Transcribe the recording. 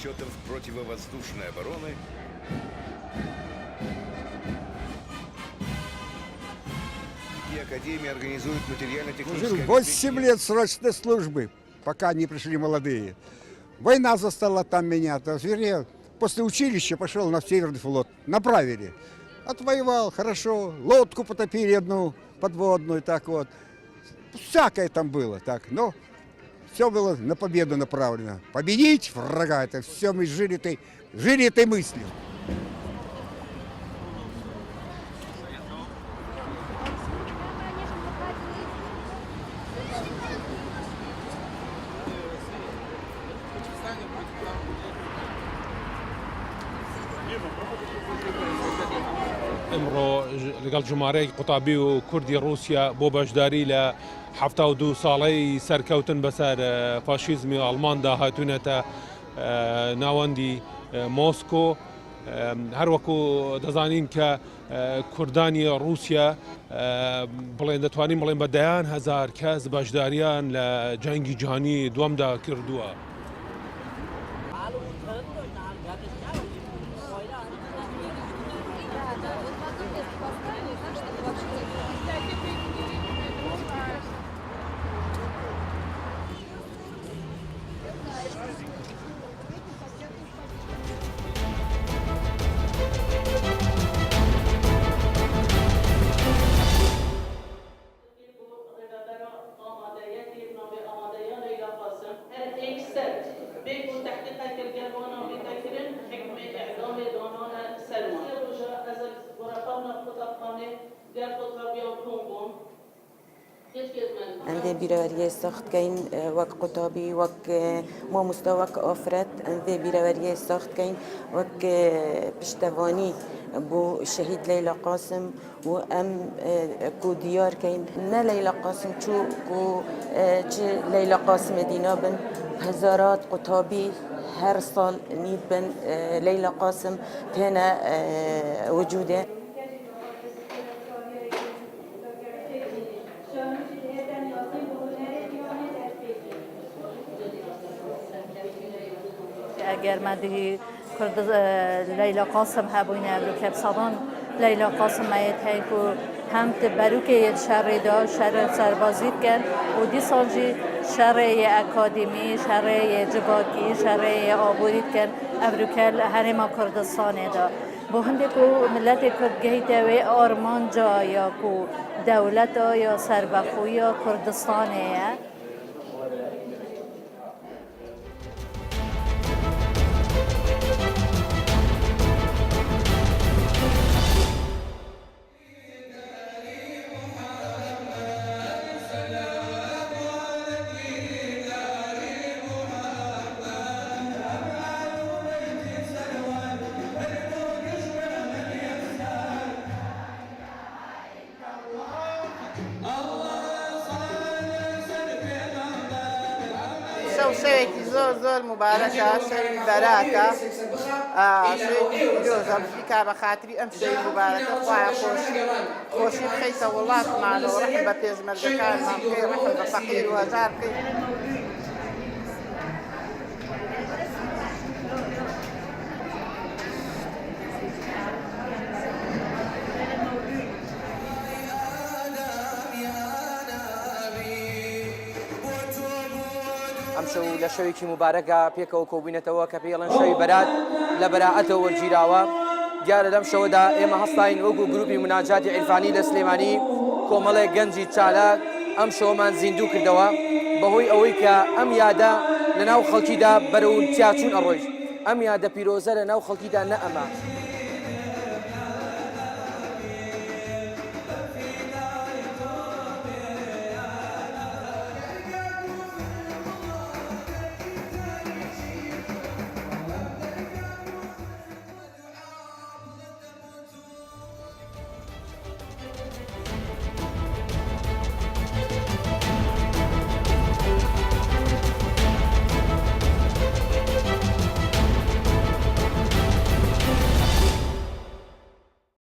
расчетов противовоздушной обороны и Академия организует материально-техническое Служил 8 лет срочной службы, пока не пришли молодые. Война застала там меня. Вернее, после училища пошел на Северный флот. Направили. Отвоевал, хорошо. Лодку потопили одну, подводную, так вот. Всякое там было, так. Но все было на победу направлено. Победить врага, это все мы жили этой мыслью. امڕۆ لەگەڵ ژمارەی قوتابی و کوردی رووسیا بۆ بەشداری لە 72 ساڵەی سەرکەوتن بەسەر فاشیزمی ئەڵماندا هاتوونەتە ناوەندی مۆسکۆ هەروەکو دەزانین کە کوردانی رووسیا بڵێن دەتوانین بڵێن بە دەیان هەزار کەس بەشداریان لە جەنگی جیهانی دووەمدا کردووە. عندي بيراورية سخت كاين وك قطابي وك ما مستوى وك أفرت عندي بيراورية سخت كاين وك بشتواني بو الشهيد ليلى قاسم وأم كو ديار كاين نا ليلى قاسم شو كو ليلى قاسم دينا بن هزارات قطابي هر صال نيد بن ليلى قاسم تانا وجوده. اگر مدی کرد لیلا قاسم هبوینه ابرو که بسادان لیلا قاسم مایت هی کو هم تبرو که شر دا شر سربازی کن و دی سالجی شر اکادمی شر جواکی شر آبوری کن ابرو که هرم کردستان دا با هنده کو ملت کرد گهیت و آرمان جا یا کو دولت یا سربخو یا کردستانه شوێکی زۆر مبارەکە شەوی بەراکە شوێکی پیرۆزە بریکا بە خاتری ئەم شەوی مبارەکە خوایە خۆشی بخەیتە وڵاتمانەوە ڕەحم بە پێشمەرگەکانمان بکەی ڕەحم بە فەقیر و هەژار بکەی. ئەم شەو لە شەوێکی مبارەکە پێکەوە کۆبوونەتەوە کە پێڵەن شەوی بەرات لە بەراعەتەوە وەرگیراوە دیارە لەم شەوەدا ئێمە هەستاین وەکو گروپی مناجاتی عیرفانی لە سلێمانی کۆمەڵێک گەنجی چالاک ئەم شەوەمان زیندوو کردەوە بەهۆی ئەوەی کە ئەم یادە لە ناو خەڵکیدا بەرەو تیاچوون ئەڕۆیشت ئەم یادە پیرۆزە لە ناو خەڵکیدا نە ئەمە